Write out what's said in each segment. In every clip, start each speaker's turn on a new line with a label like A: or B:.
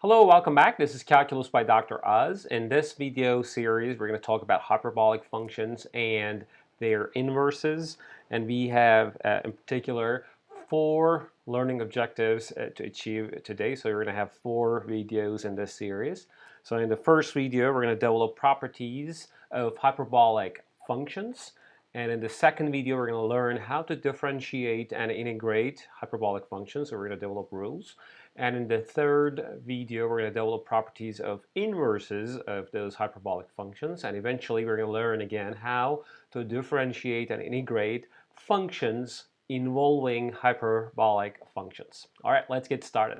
A: Hello, welcome back. This is Calculus by Dr. Oz. In this video series, we're going to talk about hyperbolic functions and their inverses. And we have, in particular, four learning objectives to achieve today. So we're going to have four videos in this series. So in the first video, we're going to develop properties of hyperbolic functions. And in the second video, we're going to learn how to differentiate and integrate hyperbolic functions. So we're going to develop rules. And in the third video, we're going to develop properties of inverses of those hyperbolic functions. And eventually, we're going to learn again how to differentiate and integrate functions involving hyperbolic functions. All right, let's get started.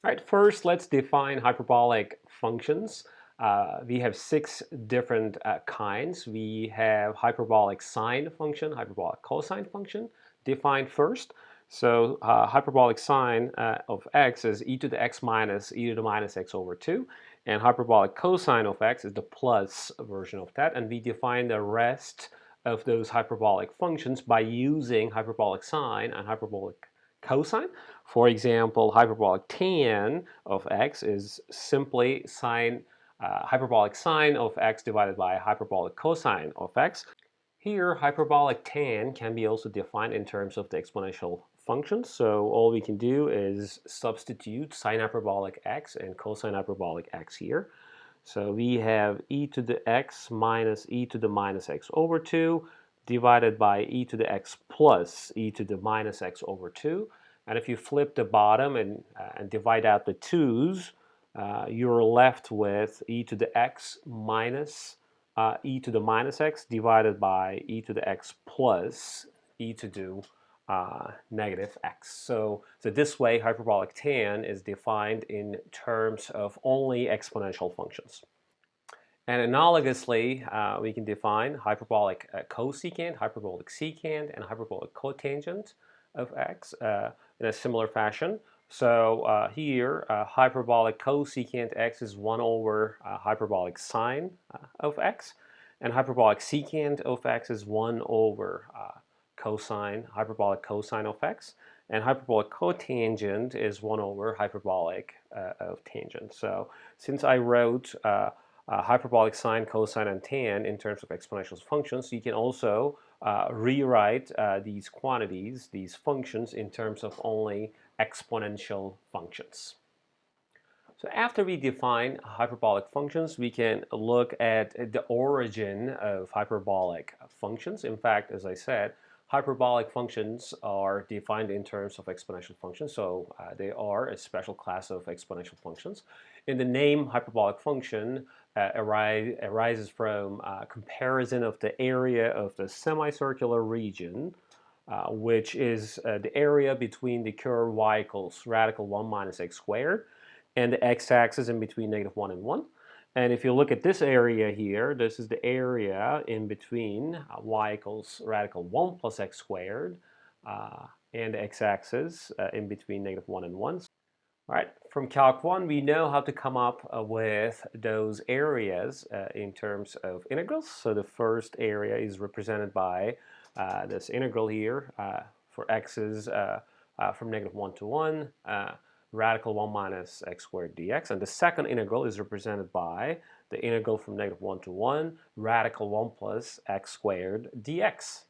A: All right, first, let's define hyperbolic functions. We have six different kinds. We have hyperbolic sine function, hyperbolic cosine function, defined first. So hyperbolic sine of x is e to the x minus e to the minus x over 2. And hyperbolic cosine of x is the plus version of that. And we define the rest of those hyperbolic functions by using hyperbolic sine and hyperbolic cosine. For example, hyperbolic tan of x is simply hyperbolic sine of x divided by hyperbolic cosine of x. Here, hyperbolic tan can be also defined in terms of the exponential functions. So all we can do is substitute sine hyperbolic x and cosine hyperbolic x here. So we have e to the x minus e to the minus x over 2 divided by e to the x plus e to the minus x over 2. And if you flip the bottom and divide out the 2's, you're left with e to the x minus e to the minus x divided by e to the x plus e to the negative x. So this way, hyperbolic tan is defined in terms of only exponential functions. And analogously, we can define hyperbolic cosecant, hyperbolic secant, and hyperbolic cotangent of x in a similar fashion. So here, hyperbolic cosecant x is 1 over hyperbolic sine of x, and hyperbolic secant of x is 1 over hyperbolic cosine of x, and hyperbolic cotangent is 1 over hyperbolic of tangent. So since I wrote hyperbolic sine, cosine, and tan in terms of exponential functions, you can also rewrite these quantities, these functions, in terms of only exponential functions. So after we define hyperbolic functions, we can look at the origin of hyperbolic functions. In fact, as I said, hyperbolic functions are defined in terms of exponential functions, so they are a special class of exponential functions. And the name hyperbolic function arises from comparison of the area of the semicircular region, which is the area between the curve y equals radical 1 minus x squared and the x-axis in between -1 and 1. And if you look at this area here, this is the area in between y equals radical 1 plus x squared and the x-axis in between -1 and 1. All right, from Calc 1, we know how to come up with those areas in terms of integrals. So the first area is represented by this integral here for x's from -1 to 1. Radical 1 minus x squared dx, and the second integral is represented by the integral from -1 to 1, radical 1 plus x squared dx.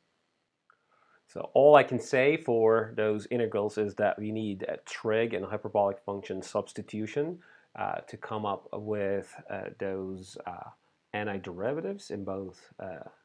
A: So all I can say for those integrals is that we need a trig and hyperbolic function substitution to come up with those antiderivatives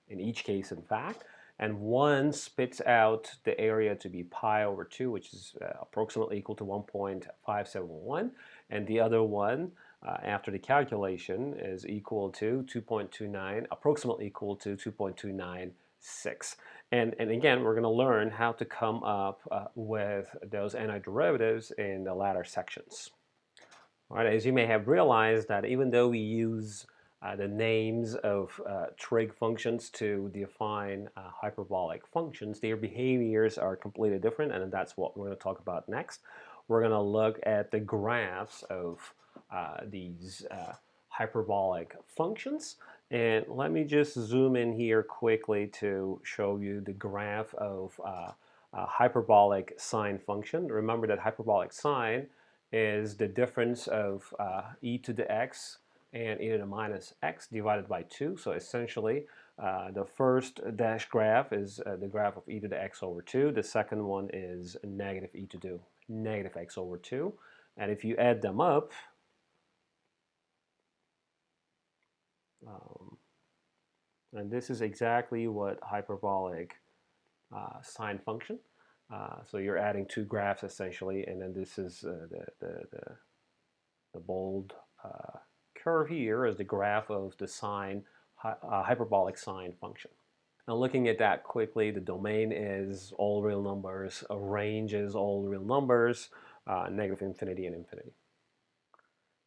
A: in each case, in fact. And one spits out the area to be pi over 2, which is approximately equal to 1.571. And the other one, after the calculation, is equal to 2.29, approximately equal to 2.296. And again, we're going to learn how to come up with those antiderivatives in the latter sections. All right, as you may have realized that even though we use the names of trig functions to define hyperbolic functions, their behaviors are completely different, and that's what we're going to talk about next. We're going to look at the graphs of these hyperbolic functions, and let me just zoom in here quickly to show you the graph of hyperbolic sine function. Remember that hyperbolic sine is the difference of e to the x and e to the minus x divided by 2. So essentially, the first dash graph is the graph of e to the x over 2. The second one is negative e to the negative x over 2. And if you add them up, and this is exactly what hyperbolic sine function. So you're adding two graphs essentially, and then this is the bold curve here is the graph of the sine hyperbolic sine function. Now looking at that quickly, the domain is all real numbers, a range is all real numbers, negative infinity and infinity.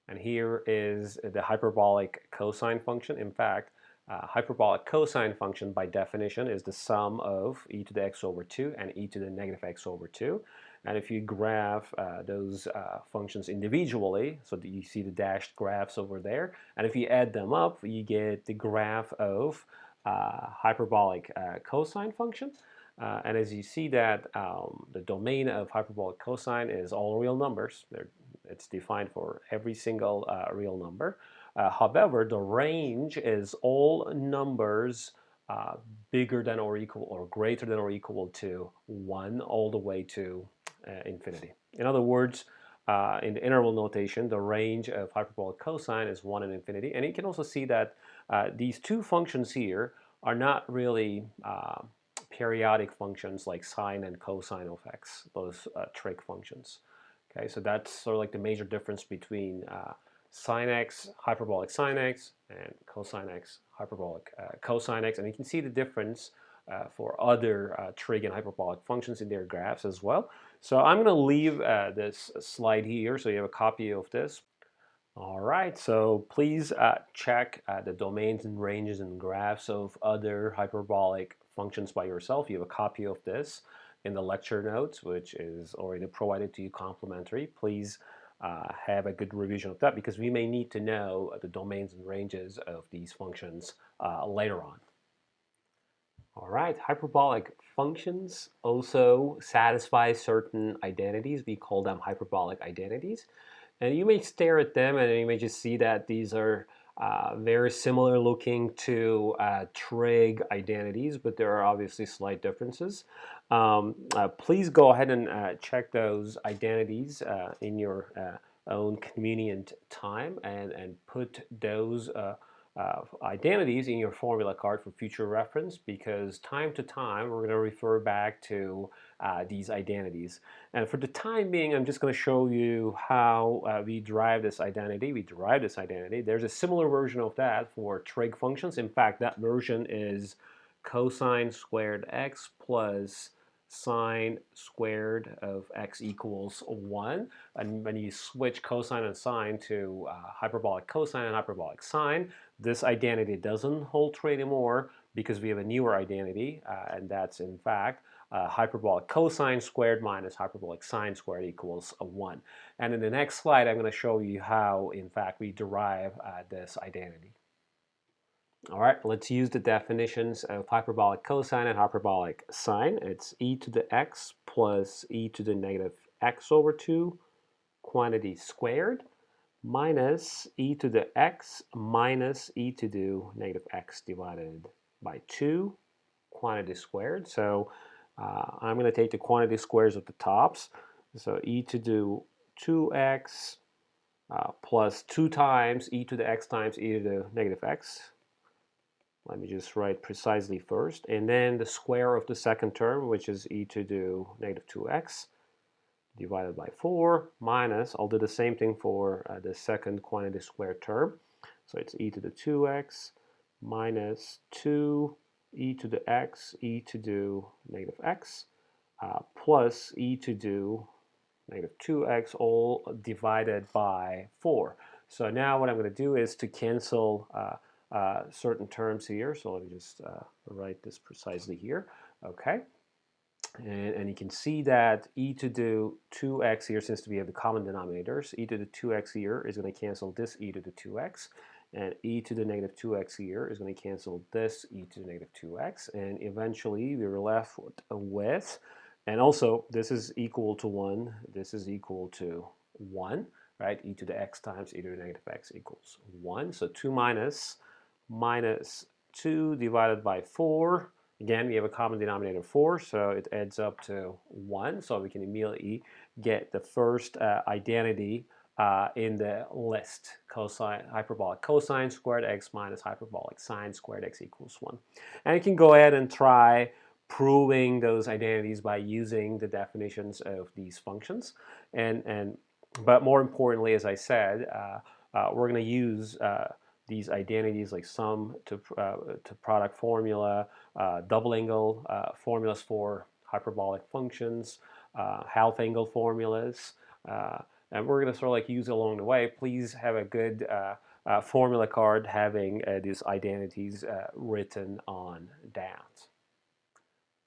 A: And here is the hyperbolic cosine function. In fact, hyperbolic cosine function by definition is the sum of e to the x over 2 and e to the negative x over 2. And if you graph those functions individually, so that you see the dashed graphs over there, and if you add them up, you get the graph of hyperbolic cosine function. And as you see that the domain of hyperbolic cosine is all real numbers. It's defined for every single real number. However, the range is all numbers bigger than or equal or greater than or equal to 1 all the way to infinity. In other words, in the interval notation, the range of hyperbolic cosine is 1 and infinity. And you can also see that these two functions here are not really periodic functions like sine and cosine of x, those trig functions. Okay, so that's sort of like the major difference between sine x, hyperbolic sine x, and cosine x, hyperbolic cosine x. And you can see the difference for other trig and hyperbolic functions in their graphs as well. So I'm going to leave this slide here so you have a copy of this. All right, so please check the domains and ranges and graphs of other hyperbolic functions by yourself. You have a copy of this in the lecture notes, which is already provided to you complimentary. Please have a good revision of that because we may need to know the domains and ranges of these functions later on. All right, hyperbolic functions also satisfy certain identities. We call them hyperbolic identities. And you may stare at them and you may just see that these are very similar looking to trig identities, but there are obviously slight differences. Please go ahead and check those identities in your own convenient time and put those identities in your formula card for future reference, because time to time we're going to refer back to these identities. And for the time being, I'm just going to show you how we derive this identity. There's a similar version of that for trig functions. In fact, that version is cosine squared x plus sine squared of x equals 1. And when you switch cosine and sine to hyperbolic cosine and hyperbolic sine, this identity doesn't hold true anymore because we have a newer identity, and that's in fact hyperbolic cosine squared minus hyperbolic sine squared equals 1. And in the next slide, I'm going to show you how, in fact, we derive this identity. All right, let's use the definitions of hyperbolic cosine and hyperbolic sine. It's e to the x plus e to the negative x over 2 quantity squared minus e to the x minus e to the negative x divided by 2 quantity squared. So I'm going to take the quantity squares of the tops. So e to the 2x plus 2 times e to the x times e to the negative x. Let me just write precisely first. And then the square of the second term, which is e to the negative 2x, divided by 4, minus, I'll do the same thing for the second quantity squared term. So it's e to the 2x minus 2 e to the x, e to the negative x, plus e to the negative 2x, all divided by 4. So now what I'm going to do is to cancel certain terms here. So let me just write this precisely here. Okay. And you can see that e to the 2x here, since we have the common denominators, e to the 2x here is going to cancel this e to the 2x. And e to the negative 2x here is going to cancel this e to the negative 2x. And eventually we're left with, and also this is equal to 1, this is equal to 1, right? E to the x times e to the negative x equals 1. So 2 minus 2 divided by 4. Again, we have a common denominator of 4, so it adds up to 1. So we can immediately get the first identity in the list, hyperbolic cosine squared x minus hyperbolic sine squared x equals 1. And you can go ahead and try proving those identities by using the definitions of these functions. But more importantly, as I said, we're going to use these identities like sum to product formula, double angle formulas for hyperbolic functions, half angle formulas, and we're going to sort of like use it along the way. Please have a good formula card having these identities written on down.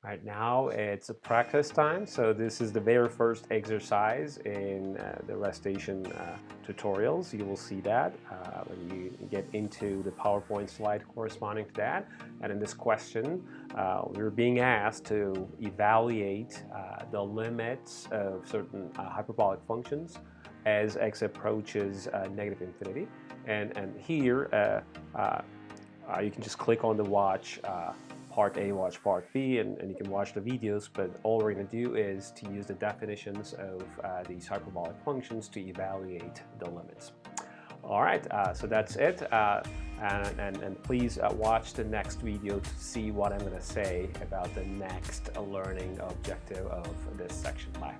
A: Right now it's a practice time, so this is the very first exercise in the restation tutorials. You will see that when you get into the PowerPoint slide corresponding to that. And in this question, we're being asked to evaluate the limits of certain hyperbolic functions as x approaches negative infinity. And here you can just click on the watch part A, watch part B, and you can watch the videos, but all we're going to do is to use the definitions of these hyperbolic functions to evaluate the limits. All right, so that's it, and please watch the next video to see what I'm going to say about the next learning objective of this section. Bye.